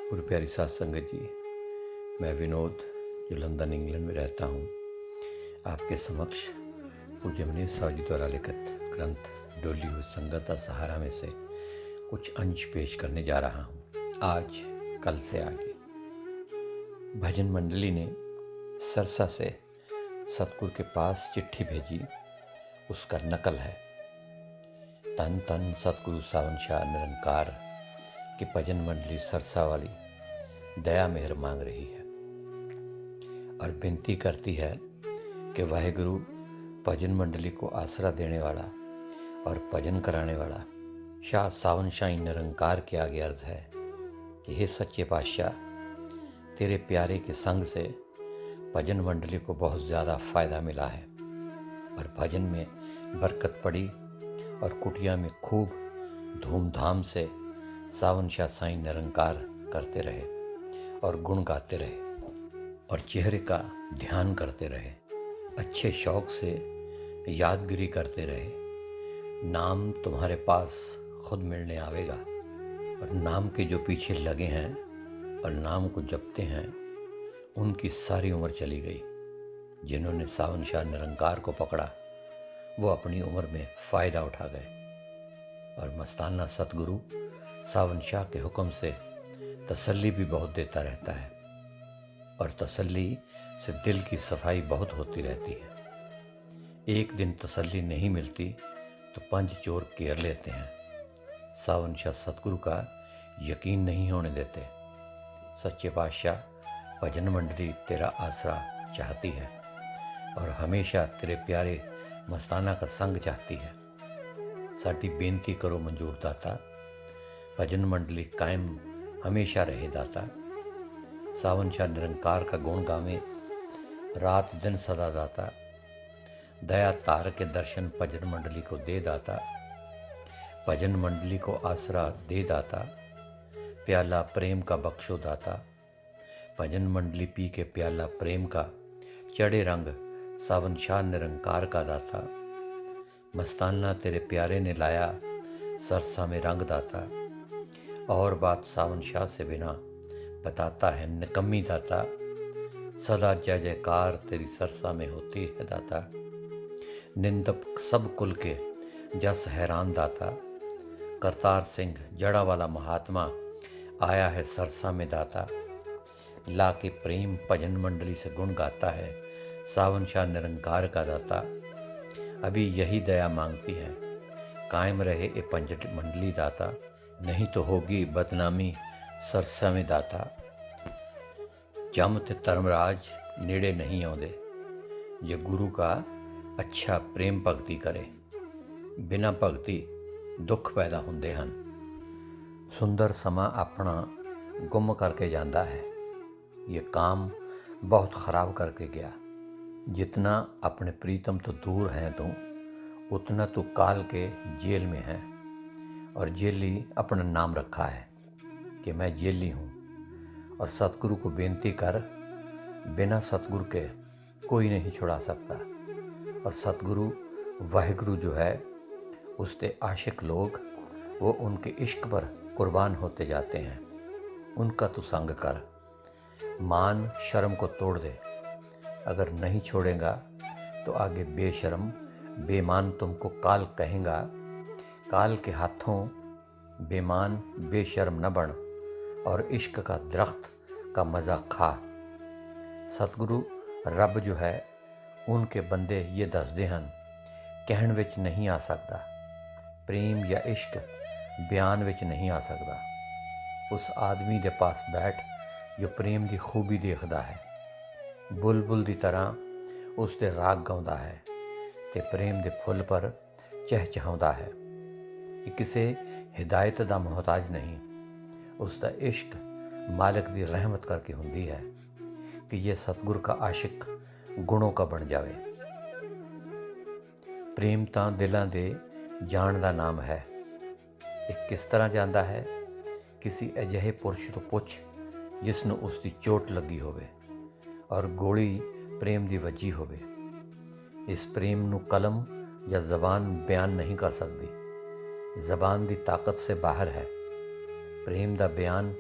पूरी प्यारी सात संगत जी, मैं विनोद जो लंदन इंग्लैंड में रहता हूँ, आपके समक्ष पूज्य मनीष साहू जी द्वारा लिखित ग्रंथ डोली हुई संगत सहारा में से कुछ अंश पेश करने जा रहा हूँ। आज कल से आगे भजन मंडली ने सरसा से सतगुरु के पास चिट्ठी भेजी, उसका नकल है। तन तन सतगुरु सावन शाह निरंकार की भजन मंडली सरसा वाली दया मेहर मांग रही है और विनती करती है कि वाहेगुरु भजन मंडली को आसरा देने वाला और भजन कराने वाला शाह सावन शाही निरंकार के आगे अर्ज है कि हे सच्चे पातशाह, तेरे प्यारे के संग से भजन मंडली को बहुत ज़्यादा फ़ायदा मिला है और भजन में बरकत पड़ी और कुटिया में खूब धूमधाम से सावन शाह साईं निरंकार करते रहे और गुण गाते रहे और चेहरे का ध्यान करते रहे, अच्छे शौक से यादगिरी करते रहे। नाम तुम्हारे पास खुद मिलने आवेगा और नाम के जो पीछे लगे हैं और नाम को जपते हैं, उनकी सारी उम्र चली गई। जिन्होंने सावन शाह निरंकार को पकड़ा वो अपनी उम्र में फ़ायदा उठा गए और मस्ताना सतगुरु सावन शाह के हुक्म से तसल्ली भी बहुत देता रहता है और तसल्ली से दिल की सफाई बहुत होती रहती है। एक दिन तसल्ली नहीं मिलती तो पंज चोर घेर लेते हैं। सावन शाह सतगुरु का यकीन नहीं होने देते। सच्चे पातशाह, भजन मंडली तेरा आसरा चाहती है और हमेशा तेरे प्यारे मस्ताना का संग चाहती है। साडी बेनती करो मंजूर दाता, भजन मंडली कायम हमेशा रहे दाता। सावन शाह निरंकार का गुण गावे रात दिन सदा दाता। दया तार के दर्शन भजन मंडली को दे दाता। भजन मंडली को आसरा दे दाता। प्याला प्रेम का बख्शो दाता। भजन मंडली पी के प्याला प्रेम का चढ़े रंग सावन शाह निरंकार का दाता। मस्ताना तेरे प्यारे ने लाया सरसा में रंग दाता। और बात सावन शाह से बिना बताता है निकम्मी दाता। सदा जय जयकार तेरी सरसा में होती है दाता। निंदक सब कुल के जस हैरान दाता। करतार सिंह जड़ा वाला महात्मा आया है सरसा में दाता। ला के प्रेम भजन मंडली से गुण गाता है सावन शाह निरंकार का दाता। अभी यही दया मांगती है, कायम रहे ये पंज मंडली दाता, नहीं तो होगी बदनामी सरसा में दाता। जम ते धर्मराज नेड़े नहीं आउंदे जे गुरु का अच्छा प्रेम भगती करे। बिना भगती दुख पैदा हुंदे हन। सुंदर समा अपना गुम करके जाता है। ये काम बहुत ख़राब करके गया। जितना अपने प्रीतम तो दूर हैं तू, उतना तू काल के जेल में है और जेली अपना नाम रखा है कि मैं जेली हूँ। और सतगुरु को बेनती कर, बिना सतगुरु के कोई नहीं छुड़ा सकता। और सतगुरु वाहिगुरु जो है, उसके आशिक लोग वो उनके इश्क पर कुर्बान होते जाते हैं। उनका तू संग कर, मान शर्म को तोड़ दे। अगर नहीं छोड़ेगा तो आगे बेशर्म बेमान तुमको काल कहेगा। काल के हाथों बेमान बेशर्म न बन और इश्क का दरख्त का मज़ा खा। सतगुरु रब जो है, उनके बंदे ये दसदे हन, कहण विच नहीं आ सकता। प्रेम या इश्क बयान विच नहीं आ सकता। उस आदमी दे पास बैठ जो प्रेम की खूबी देखदा है। बुलबुल की तरह उसके राग गाउंदा है ते प्रेम के फुल पर चहचहाउंदा है। किसी हिदायत का मोहताज नहीं। उसका इश्क मालिक की रहमत करके हुंदी है कि ये सतगुर का आशिक गुणों का बन जावे। प्रेम तो दिलों के जान का नाम है। एक किस तरह जाता है? किसी अजिहे पुरुष तो पुछ जिसनों उसकी चोट लगी होवे और गोली प्रेम की वजी होवे। इस प्रेम नू कलम या जबान बयान नहीं कर सकती। जबान की ताकत से बाहर है। प्रेम का बयान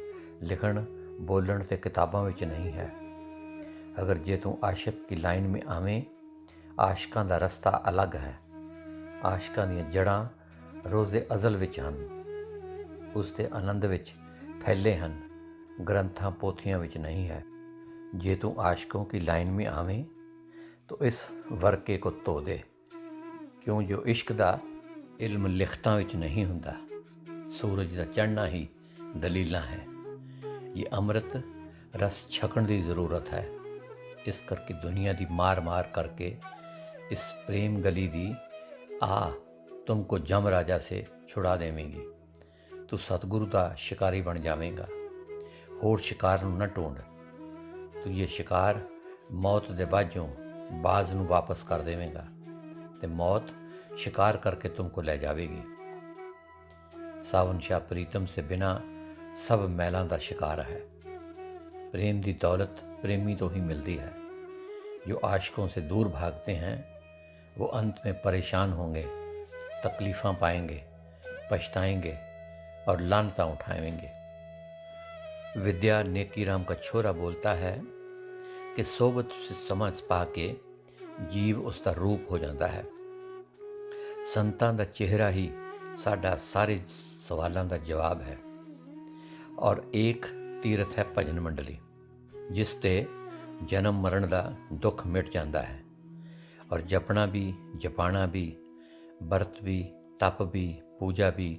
लिखण बोलण ते किताबां विच नहीं है। अगर जे तू आशिक की लाइन में आवें, आशिकां दा रस्ता अलग है। आशिकां ਦੀਆਂ ਜੜ੍ਹਾਂ ਰੋਜ਼ੇ ਅਜ਼ਲ ਵਿੱਚ ਹਨ, ਉਸ ਦੇ ਆਨੰਦ ਵਿੱਚ फैले ਹਨ, ग्रंथां पोथियां ਵਿੱਚ नहीं है। जे तू आशिकों की लाइन में आवें तो इस वर्के को ਧੋ ਦੇ, क्यों जो इश्क दा इल्म लिखतां ਵਿੱਚ नहीं ਹੁੰਦਾ। सूरज ਦਾ ਚੜ੍ਹਨਾ ਹੀ ਦਲੀਲਾਂ ਹੈ। ये अमृत रस छकण ਦੀ ਜ਼ਰੂਰਤ ਹੈ। ਇਸ ਕਰਕੇ ਦੁਨੀਆ ਦੀ ਮਾਰ करके इस प्रेम गली दी आ तुमको जम राजा से छुड़ा देवेंगी। तू सतगुरु का शिकारी बन जावेगा। होर शिकार नूं ना ढूंढ। तू ये शिकार मौत दे बाजों बाज नूं वापस कर देवेगा ते मौत शिकार करके तुमको ले जावेगी। सावन शाह प्रीतम से बिना सब मैलों का शिकार है। प्रेम की दौलत प्रेमी तो ही मिलती है। जो आशिकों से दूर भागते हैं वो अंत में परेशान होंगे, तकलीफ़ां पाएंगे, पछताएंगे और लानतां उठाएंगे। विद्या नेकीराम का छोरा बोलता है कि सोबत से समझ पा के जीव उसका रूप हो जाता है। संतां दा चेहरा ही साडा सारे सवालों का जवाब है। और एक तीर्थ है भजन मंडली, जिसते जन्म मरण का दुख मिट जाता है। और जपना भी, जपाना भी, व्रत भी, तप भी, पूजा भी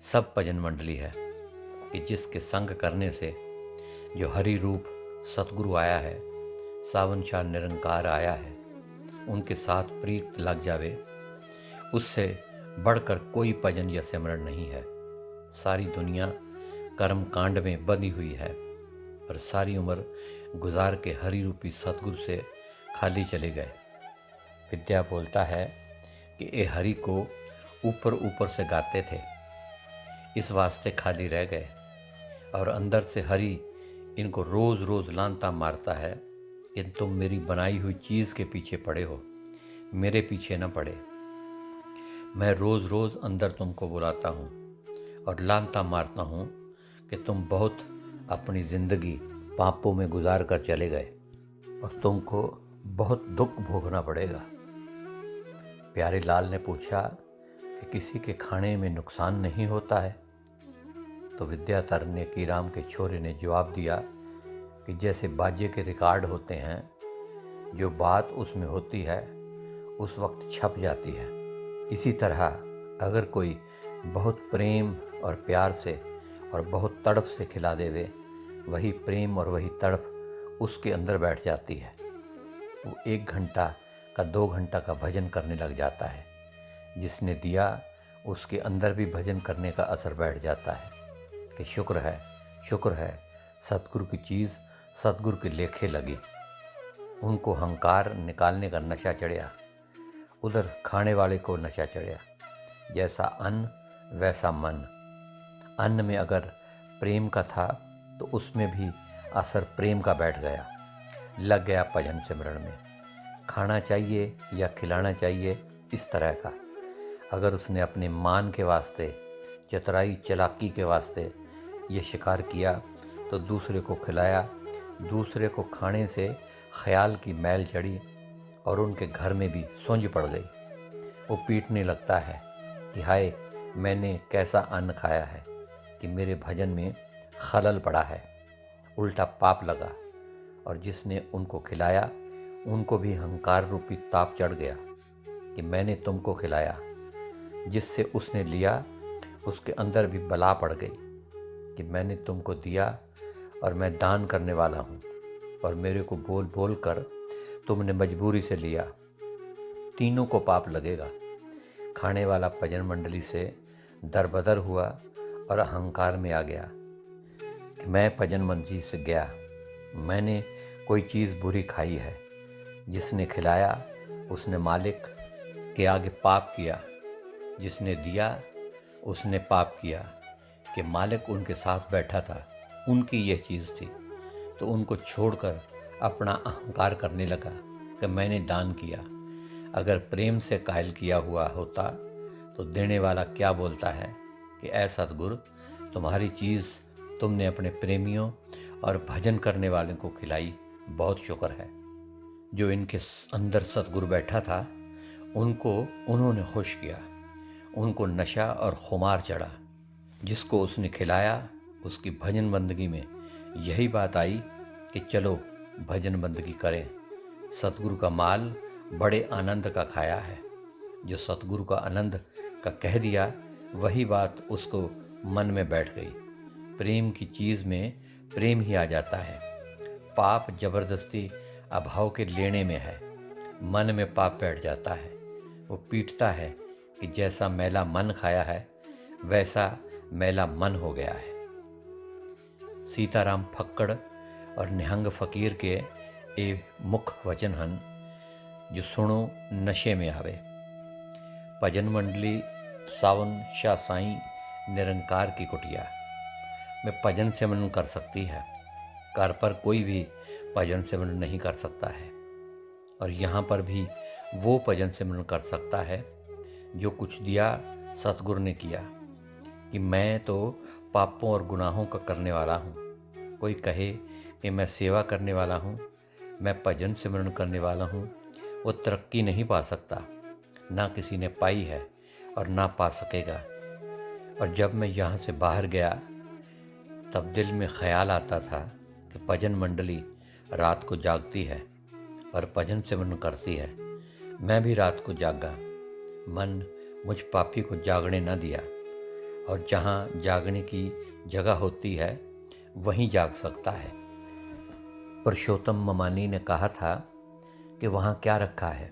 सब भजन मंडली है कि जिसके संग करने से जो हरि रूप सतगुरु आया है, सावन शाह निरंकार आया है, उनके साथ प्रीत लग जावे, उससे बढ़कर कोई भजन या सिमरन नहीं है। सारी दुनिया कर्म कांड में बंधी हुई है और सारी उम्र गुजार के हरि रूपी सतगुरु से खाली चले गए। विद्या बोलता है कि ये हरि को ऊपर से गाते थे, इस वास्ते खाली रह गए। और अंदर से हरि इनको रोज़ लानता मारता है कि तुम मेरी बनाई हुई चीज़ के पीछे पड़े हो, मेरे पीछे न पड़े। मैं रोज़ अंदर तुमको बुलाता हूँ और लानता मारता हूँ कि तुम बहुत अपनी ज़िंदगी पापों में गुजार कर चले गए और तुमको बहुत दुख भोगना पड़ेगा। प्यारे लाल ने पूछा कि किसी के खाने में नुकसान नहीं होता है? तो विद्याधर नेकीराम के छोरे ने जवाब दिया कि जैसे बाजे के रिकॉर्ड होते हैं, जो बात उसमें होती है उस वक्त छप जाती है। इसी तरह अगर कोई बहुत प्रेम और प्यार से और बहुत तड़प से खिला देवे, वही प्रेम और वही तड़प उसके अंदर बैठ जाती है। वो 1 घंटा का 2 घंटा का भजन करने लग जाता है। जिसने दिया उसके अंदर भी भजन करने का असर बैठ जाता है कि शुक्र है सतगुरु की चीज़ सतगुरु के लेखे लगी। उनको हंकार निकालने का नशा चढ़िया, उधर खाने वाले को नशा चढ़िया। जैसा अन्न वैसा मन। अन्न में अगर प्रेम का था तो उसमें भी असर प्रेम का बैठ गया, लग गया भजन सिमरन में। खाना चाहिए या खिलाना चाहिए, इस तरह का। अगर उसने अपने मान के वास्ते, चतुराई चालाकी के वास्ते ये शिकार किया तो दूसरे को खिलाया, दूसरे को खाने से ख्याल की मैल चढ़ी और उनके घर में भी सूंझ पड़ गई। वो पीटने लगता है कि हाय, मैंने कैसा अन्न खाया है कि मेरे भजन में खलल पड़ा है, उल्टा पाप लगा। और जिसने उनको खिलाया उनको भी अहंकार रूपी ताप चढ़ गया कि मैंने तुमको खिलाया। जिससे उसने लिया उसके अंदर भी बला पड़ गई कि मैंने तुमको दिया और मैं दान करने वाला हूँ और मेरे को बोल बोल कर तुमने मजबूरी से लिया। तीनों को पाप लगेगा। खाने वाला भजन मंडली से दरबदर हुआ और अहंकार में आ गया कि मैं भजन मंडली से गया, मैंने कोई चीज़ बुरी खाई है। जिसने खिलाया उसने मालिक के आगे पाप किया, जिसने दिया उसने पाप किया कि मालिक उनके साथ बैठा था, उनकी यह चीज़ थी, तो उनको छोड़कर अपना अहंकार करने लगा कि मैंने दान किया। अगर प्रेम से कायल किया हुआ होता तो देने वाला क्या बोलता है कि ऐ सतगुरु, तुम्हारी चीज़ तुमने अपने प्रेमियों और भजन करने वालों को खिलाई, बहुत शुक्र है। जो इनके अंदर सतगुरु बैठा था उनको उन्होंने खुश किया। उनको नशा और खुमार चढ़ा। जिसको उसने खिलाया उसकी भजन बंदगी में यही बात आई कि चलो भजन बंदगी करें। सतगुरु का माल बड़े आनंद का खाया है। जो सतगुरु का आनंद का कह दिया वही बात उसको मन में बैठ गई। प्रेम की चीज़ में प्रेम ही आ जाता है। पाप जबरदस्ती अभाव के लेने में है। मन में पाप बैठ जाता है। वो पीटता है कि जैसा मैला मन खाया है वैसा मैला मन हो गया है। सीताराम फक्कड़ और निहंग फकीर के ए मुख वचन हन जो सुनो नशे में आवे। भजन मंडली सावन शाह साईं निरंकार की कुटिया में भजन सिमरन कर सकती है। घर पर कोई भी भजन सिमरन नहीं कर सकता है और यहाँ पर भी वो भजन सिमरन कर सकता है जो कुछ दिया सतगुरु ने किया। कि मैं तो पापों और गुनाहों का करने वाला हूँ। कोई कहे कि मैं सेवा करने वाला हूँ, मैं भजन सिमरन करने वाला हूँ, वो तरक्की नहीं पा सकता। ना किसी ने पाई है और ना पा सकेगा। और जब मैं यहाँ से बाहर गया तब दिल में ख्याल आता था कि भजन मंडली रात को जागती है और भजन सिमरन करती है। मैं भी रात को जागा। मन मुझ पापी को जागने न दिया। और जहाँ जागने की जगह होती है वहीं जाग सकता है। पुरुषोत्तम ममानी ने कहा था कि वहाँ क्या रखा है,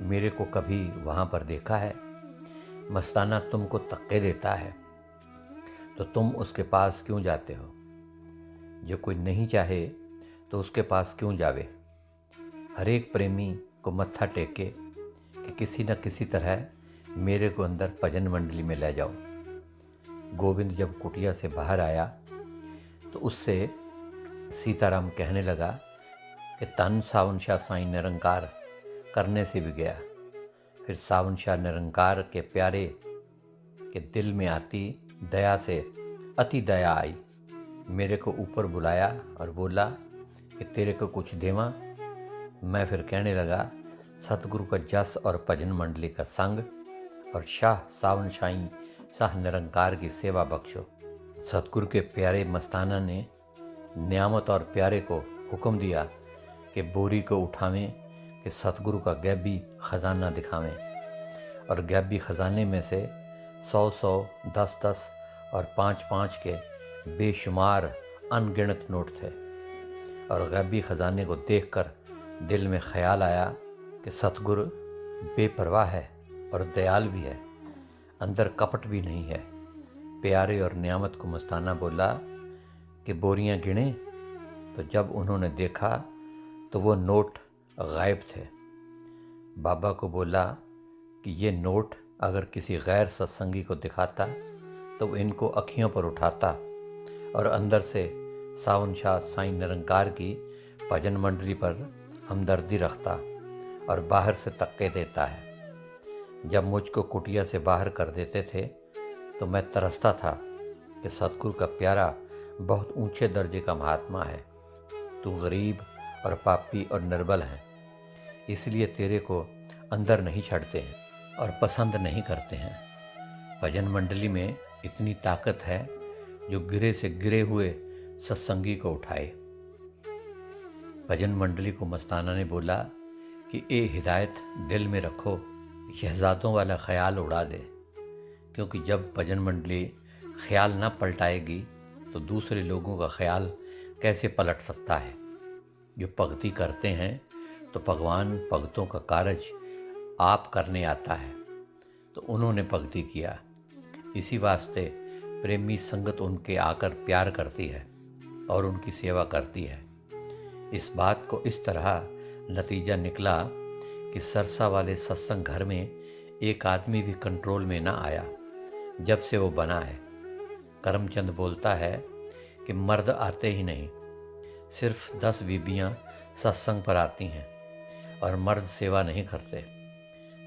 मेरे को कभी वहाँ पर देखा है। मस्ताना तुमको तक्के देता है तो तुम उसके पास क्यों जाते हो। जो कोई नहीं चाहे तो उसके पास क्यों जावे। हर एक प्रेमी को मत्था टेके कि किसी न किसी तरह मेरे को अंदर भजन मंडली में ले जाओ। गोविंद जब कुटिया से बाहर आया तो उससे सीताराम कहने लगा कि तन सावन शाह साईं निरंकार करने से भी गया। फिर सावन शाह निरंकार के प्यारे के दिल में आती दया से अति दया आई। मेरे को ऊपर बुलाया और बोला कि तेरे को कुछ देवा। मैं फिर कहने लगा सतगुरु का जस और भजन मंडली का संग और शाह सावन शाही शाह निरंकार की सेवा बख्शो। सतगुरु के प्यारे मस्ताना ने नियामत और प्यारे को हुक्म दिया कि बोरी को उठावें कि सतगुरु का गैबी ख़जाना दिखावें। और गैबी ख़जाने में से 100-100, 10-10 और 5-5 के बेशुमार अनगिनत नोट थे। और गैबी ख़जाने को देखकर दिल में ख्याल आया कि सतगुरु बेपरवाह है और दयाल भी है, अंदर कपट भी नहीं है। प्यारे और नियामत को मस्ताना बोला कि बोरियां गिने। तो जब उन्होंने देखा तो वो नोट गायब थे। बाबा को बोला कि ये नोट अगर किसी गैर सत्संगी को दिखाता तो वो इनको अखियों पर उठाता और अंदर से सावन शाह साईं निरंकार की भजन मंडली पर हमदर्दी रखता और बाहर से तक्के देता है। जब मुझको कुटिया से बाहर कर देते थे तो मैं तरसता था कि सतगुरु का प्यारा बहुत ऊंचे दर्जे का महात्मा है। तू गरीब और पापी और निर्बल है, इसलिए तेरे को अंदर नहीं छड़ते हैं और पसंद नहीं करते हैं। भजन मंडली में इतनी ताकत है जो गिरे से गिरे हुए सत्संगी को उठाए। भजन मंडली को मस्ताना ने बोला कि ए हिदायत दिल में रखो, शहजादों वाला ख्याल उड़ा दे। क्योंकि जब भजन मंडली ख्याल ना पलटाएगी तो दूसरे लोगों का ख्याल कैसे पलट सकता है। जो भक्ति करते हैं तो भगवान भक्तों का कार्य आप करने आता है, तो उन्होंने भक्ति किया। इसी वास्ते प्रेमी संगत उनके आकर प्यार करती है और उनकी सेवा करती है। इस बात को इस तरह नतीजा निकला कि सरसा वाले सत्संग घर में एक आदमी भी कंट्रोल में ना आया जब से वो बना है। करमचंद बोलता है कि मर्द आते ही नहीं, सिर्फ 10 बीबियाँ सत्संग पर आती हैं और मर्द सेवा नहीं करते।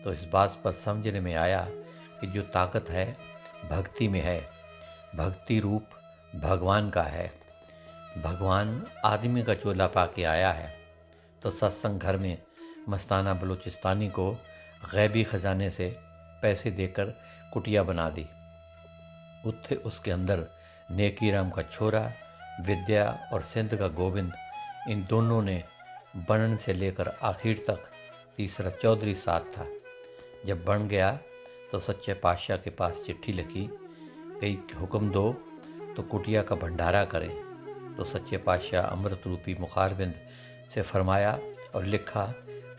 तो इस बात पर समझने में आया कि जो ताकत है भक्ति में है। भक्ति रूप भगवान का है। भगवान आदमी का चोला पा के आया है। तो सत्संग घर में मस्ताना बलूचिस्तानी को गैबी ख़जाने से पैसे देकर कुटिया बना दी। उत्थे उसके अंदर नेकीराम का छोरा विद्या और सिंध का गोविंद, इन दोनों ने बनन से लेकर आखिर तक तीसरा चौधरी साथ था। जब बन गया तो सच्चे पातशाह के पास चिट्ठी लिखी गई, हुक्म दो तो कुटिया का भंडारा करें। तो सच्चे पातशाह अमृत रूपी मुखारबिंद से फरमाया और लिखा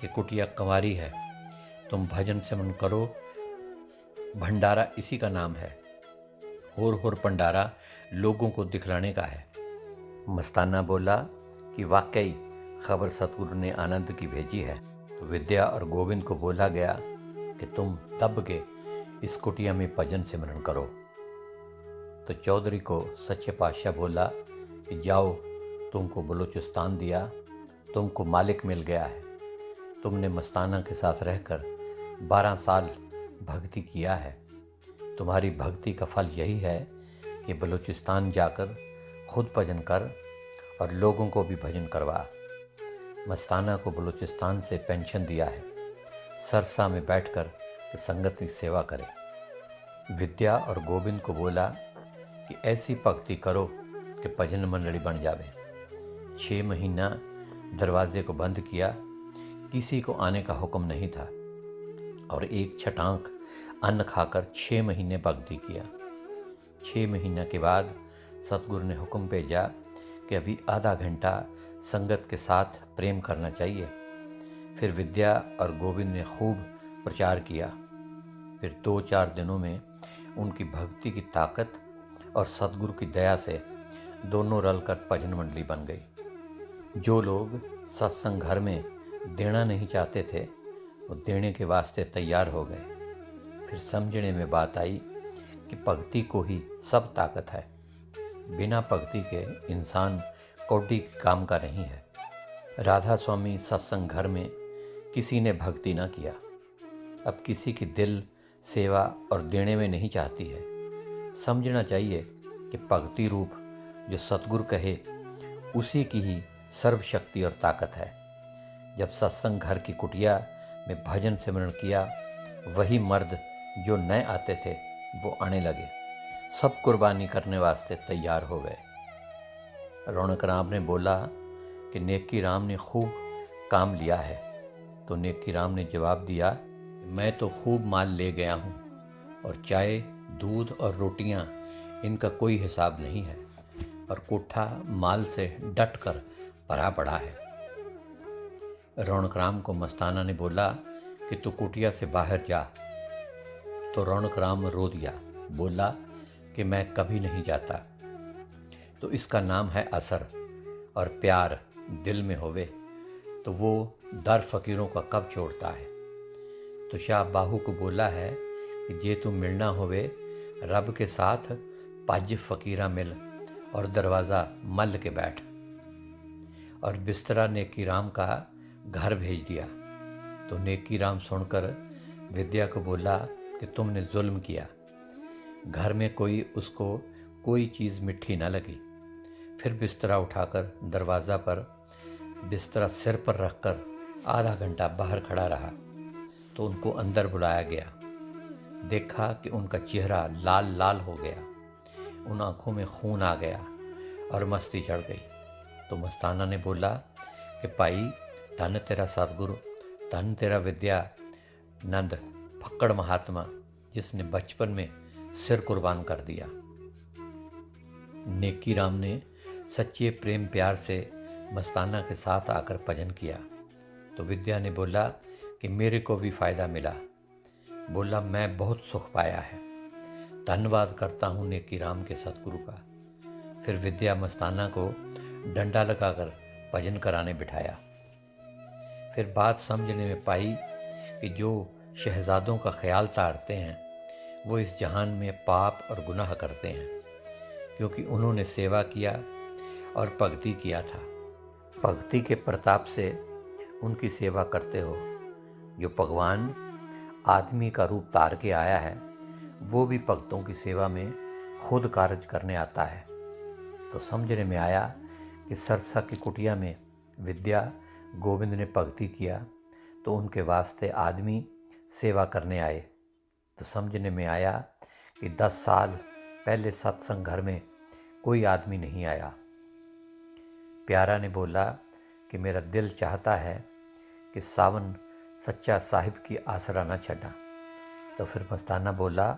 कि कुटिया कंवारी है, तुम भजन सिमरन करो, भंडारा इसी का नाम है। होर होर भंडारा लोगों को दिखलाने का है। मस्ताना बोला कि वाकई खबर सतगुरु ने आनंद की भेजी है। तो विद्या और गोविंद को बोला गया कि तुम दब के इस कुटिया में भजन सिमरन करो। तो चौधरी को सच्चे पातशाह बोला कि जाओ, तुमको बलूचिस्तान दिया, तुमको मालिक मिल गया है। तुमने मस्ताना के साथ रहकर 12 साल भक्ति किया है। तुम्हारी भक्ति का फल यही है कि बलूचिस्तान जाकर खुद भजन कर और लोगों को भी भजन करवा। मस्ताना को बलूचिस्तान से पेंशन दिया है, सरसा में बैठकर कि संगत की सेवा करे। विद्या और गोविंद को बोला कि ऐसी भक्ति करो कि भजन मंडली बन जावे। 6 महीना दरवाजे को बंद किया, किसी को आने का हुक्म नहीं था, और एक छटांक अन्न खाकर 6 महीने भक्ति किया। 6 महीने के बाद सतगुरु ने हुक्म भेजा कि अभी आधा घंटा संगत के साथ प्रेम करना चाहिए। फिर विद्या और गोविंद ने खूब प्रचार किया। फिर 2-4 दिनों में उनकी भक्ति की ताकत और सतगुरु की दया से दोनों रलकर भजन मंडली बन गई। जो लोग सत्संग घर में देना नहीं चाहते थे, वो देने के वास्ते तैयार हो गए। फिर समझने में बात आई कि भक्ति को ही सब ताकत है। बिना भक्ति के इंसान कौडी के काम का नहीं है। राधा स्वामी सत्संग घर में किसी ने भक्ति ना किया। अब किसी की दिल सेवा और देने में नहीं चाहती है। समझना चाहिए कि भक्ति रूप जो सतगुरु कहे उसी की ही सर्वशक्ति और ताकत है। जब सत्संग घर की कुटिया में भजन सिमरन किया, वही मर्द जो नए आते थे वो आने लगे। सब कुर्बानी करने वास्ते तैयार हो गए। रौनक राम ने बोला कि नेकी राम ने खूब काम लिया है। तो नेकी राम ने जवाब दिया, मैं तो खूब माल ले गया हूँ, और चाय, दूध और रोटियाँ इनका कोई हिसाब नहीं है, और कोठा माल से डट कर भरा पड़ा है। रौनक राम को मस्ताना ने बोला कि तू कुटिया से बाहर जा। तो रौनक राम रो दिया, बोला कि मैं कभी नहीं जाता। तो इसका नाम है असर, और प्यार दिल में होवे तो वो दर फकीरों का कब छोड़ता है। तो शाह बाहू को बोला है कि जे तू मिलना होवे रब के साथ, पज फकीरा मिल और दरवाज़ा मल के बैठ। और बिस्तरा नेकी राम का घर भेज दिया। तो नेकी राम सुनकर विद्या को बोला कि तुमने जुल्म किया। घर में उसको कोई चीज़ मिठी ना लगी। फिर बिस्तरा उठाकर दरवाज़ा पर बिस्तरा सिर पर रखकर आधा घंटा बाहर खड़ा रहा। तो उनको अंदर बुलाया गया। देखा कि उनका चेहरा लाल लाल हो गया, उन आँखों में खून आ गया और मस्ती चढ़ गई। तो मस्ताना ने बोला कि भाई, धन तेरा सतगुरु, धन तेरा विद्या नंद फक्कड़ महात्मा, जिसने बचपन में सिर कुर्बान कर दिया। नेकी राम ने सच्चे प्रेम प्यार से मस्ताना के साथ आकर भजन किया। तो विद्या ने बोला कि मेरे को भी फ़ायदा मिला। बोला, मैं बहुत सुख पाया है, धन्यवाद करता हूँ नेकी राम के सतगुरु का। फिर विद्या मस्ताना को डंडा लगाकर भजन कराने बिठाया। फिर बात समझने में पाई कि जो शहजादों का ख्याल तारते हैं वो इस जहान में पाप और गुनाह करते हैं, क्योंकि उन्होंने सेवा किया और भक्ति किया था। भक्ति के प्रताप से उनकी सेवा करते हो। जो भगवान आदमी का रूप तार के आया है, वो भी भक्तों की सेवा में खुद कार्य करने आता है। तो समझने में आया कि सरसा की कुटिया में विद्या गोविंद ने भक्ति किया तो उनके वास्ते आदमी सेवा करने आए। तो समझने में आया कि 10 साल पहले सत्संग घर में कोई आदमी नहीं आया। प्यारा ने बोला कि मेरा दिल चाहता है कि सावन सच्चा साहिब की आसरा न छड़ा। तो फिर मस्ताना बोला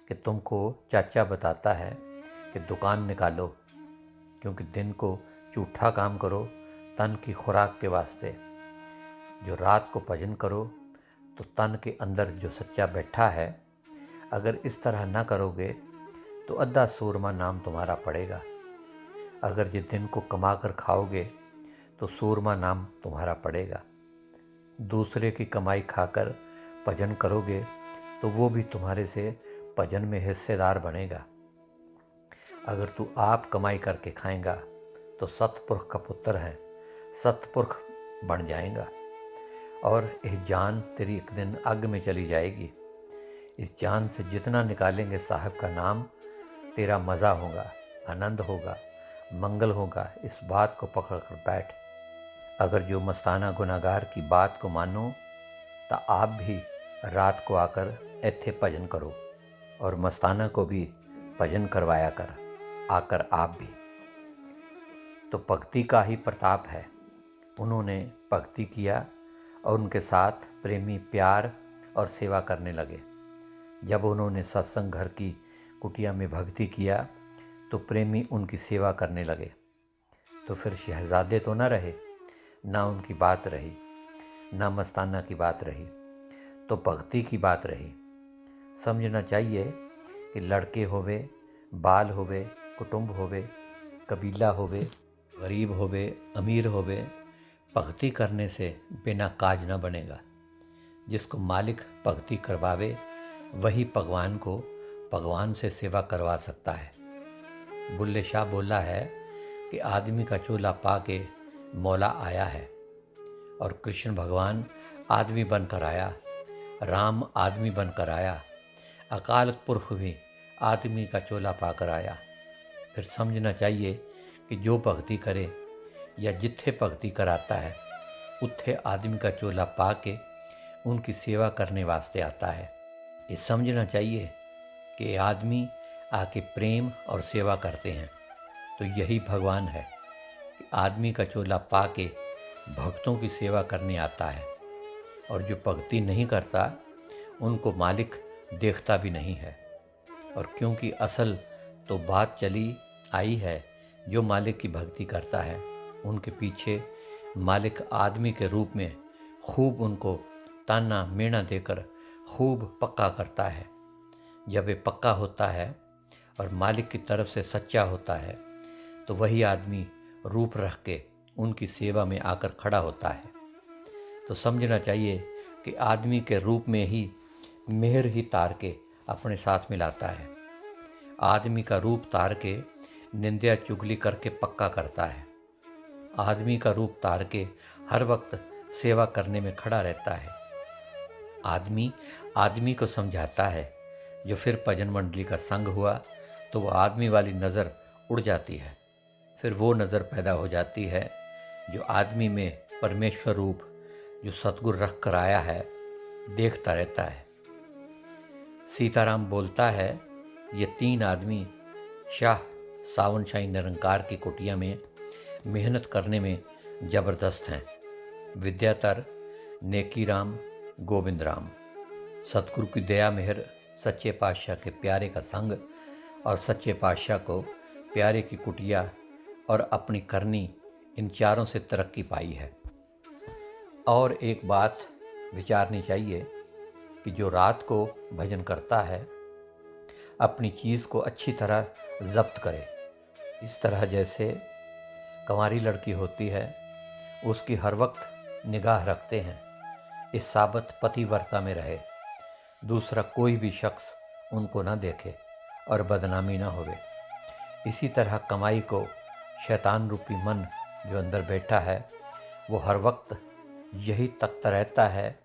कि तुमको चाचा बताता है कि दुकान निकालो, क्योंकि दिन को झूठा काम करो तन की खुराक के वास्ते, जो रात को भजन करो तो तन के अंदर जो सच्चा बैठा है, अगर इस तरह ना करोगे तो अद्धा सूरमा नाम तुम्हारा पड़ेगा। अगर ये दिन को कमा कर खाओगे तो सूरमा नाम तुम्हारा पड़ेगा। दूसरे की कमाई खाकर भजन करोगे तो वो भी तुम्हारे से भजन में हिस्सेदार बनेगा। अगर तू आप कमाई करके खाएगा तो सतपुरख का पुत्र है, सतपुरख बन जाएगा और यह जान तेरी एक दिन आग में चली जाएगी। इस जान से जितना निकालेंगे साहब का नाम, तेरा मज़ा होगा, आनंद होगा, मंगल होगा। इस बात को पकड़ कर बैठ। अगर जो मस्ताना गुनाहगार की बात को मानो तो आप भी रात को आकर ऐथे भजन करो और मस्ताना को भी भजन करवाया कर आकर आप भी। तो भक्ति का ही प्रताप है। उन्होंने भक्ति किया और उनके साथ प्रेमी प्यार और सेवा करने लगे। जब उन्होंने सत्संग घर की कुटिया में भक्ति किया तो प्रेमी उनकी सेवा करने लगे। तो फिर शहजादे तो न रहे, ना उनकी बात रही, ना मस्ताना की बात रही, तो भक्ति की बात रही। समझना चाहिए कि लड़के होवे, बाल होवे, कुटुंब होवे, कबीला होवे, गरीब होवे, अमीर होवे, भक्ति करने से बिना काज न बनेगा। जिसको मालिक भक्ति करवावे वही भगवान को भगवान से सेवा करवा सकता है। बुल्ले शाह बोला है कि आदमी का चोला पाके मौला आया है, और कृष्ण भगवान आदमी बनकर आया, राम आदमी बनकर आया, अकाल पुरख भी आदमी का चोला पाकर आया। फिर समझना चाहिए कि जो भक्ति करे या जिथे भक्ति कराता है उत्थे आदमी का चोला पाके उनकी सेवा करने वास्ते आता है। ये समझना चाहिए कि आदमी आके प्रेम और सेवा करते हैं तो यही भगवान है कि आदमी का चोला पाके भक्तों की सेवा करने आता है, और जो भक्ति नहीं करता उनको मालिक देखता भी नहीं है। और क्योंकि असल तो बात चली आई है, जो मालिक की भक्ति करता है उनके पीछे मालिक आदमी के रूप में खूब उनको ताना मेना देकर खूब पक्का करता है। जब ये पक्का होता है और मालिक की तरफ से सच्चा होता है तो वही आदमी रूप रख के उनकी सेवा में आकर खड़ा होता है। तो समझना चाहिए कि आदमी के रूप में ही मेहर ही तार के अपने साथ मिलाता है। आदमी का रूप तार के निंदा चुगली करके पक्का करता है। आदमी का रूप तार के हर वक्त सेवा करने में खड़ा रहता है। आदमी को समझाता है। जो फिर भजन मंडली का संग हुआ तो वो आदमी वाली नज़र उड़ जाती है। फिर वो नज़र पैदा हो जाती है जो आदमी में परमेश्वर रूप जो सतगुरु रख कर आया है देखता रहता है। सीताराम बोलता है, ये 3 आदमी शाह सावन शाही निरंकार की कुटिया में मेहनत करने में ज़बरदस्त हैं। विद्याधर, नेकीराम, गोविंद राम। सतगुरु की दया मेहर, सच्चे पातशाह के प्यारे का संग और सच्चे पातशाह को प्यारे की कुटिया और अपनी करनी, इन चारों से तरक्की पाई है। और एक बात विचारनी चाहिए कि जो रात को भजन करता है अपनी चीज़ को अच्छी तरह जब्त करे। इस तरह जैसे कंवारी लड़की होती है, उसकी हर वक्त निगाह रखते हैं इस साबत पतिव्रता में रहे, दूसरा कोई भी शख्स उनको न देखे और बदनामी न होवे। इसी तरह कमाई को शैतान रूपी मन जो अंदर बैठा है वो हर वक्त यही तकता रहता है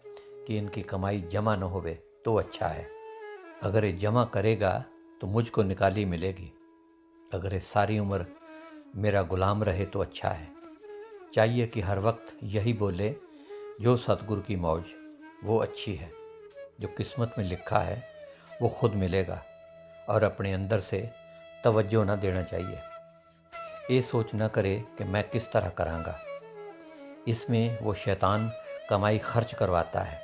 कि इनकी कमाई जमा न होवे तो अच्छा है। अगर ये जमा करेगा तो मुझको निकाली मिलेगी। अगर ये सारी उम्र मेरा गुलाम रहे तो अच्छा है। चाहिए कि हर वक्त यही बोले, जो सतगुरु की मौज वो अच्छी है। जो किस्मत में लिखा है वो खुद मिलेगा, और अपने अंदर से तवज्जो ना देना चाहिए। ये सोच न करे कि मैं किस तरह करांगा। इसमें वो शैतान कमाई खर्च करवाता है।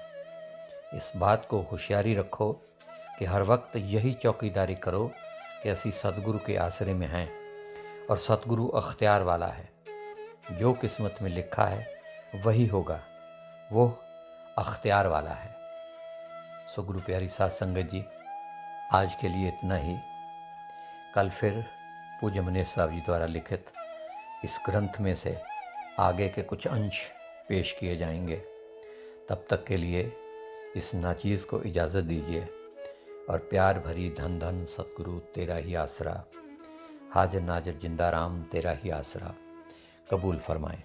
इस बात को होशियारी रखो कि हर वक्त यही चौकीदारी करो कि असी सतगुरु के आसरे में हैं, और सतगुरु अख्तियार वाला है। जो किस्मत में लिखा है वही होगा, वो अख्तियार वाला है। सो गुरु प्यारी साध संगत जी, आज के लिए इतना ही। कल फिर पूज्य मनीष साहब जी द्वारा लिखित इस ग्रंथ में से आगे के कुछ अंश पेश किए जाएंगे। तब तक के लिए इस नाचीज़ को इजाज़त दीजिए, और प्यार भरी धन धन सतगुरु तेरा ही आसरा, हाजिर नाजिर जिंदा राम तेरा ही आसरा कबूल फरमाएं।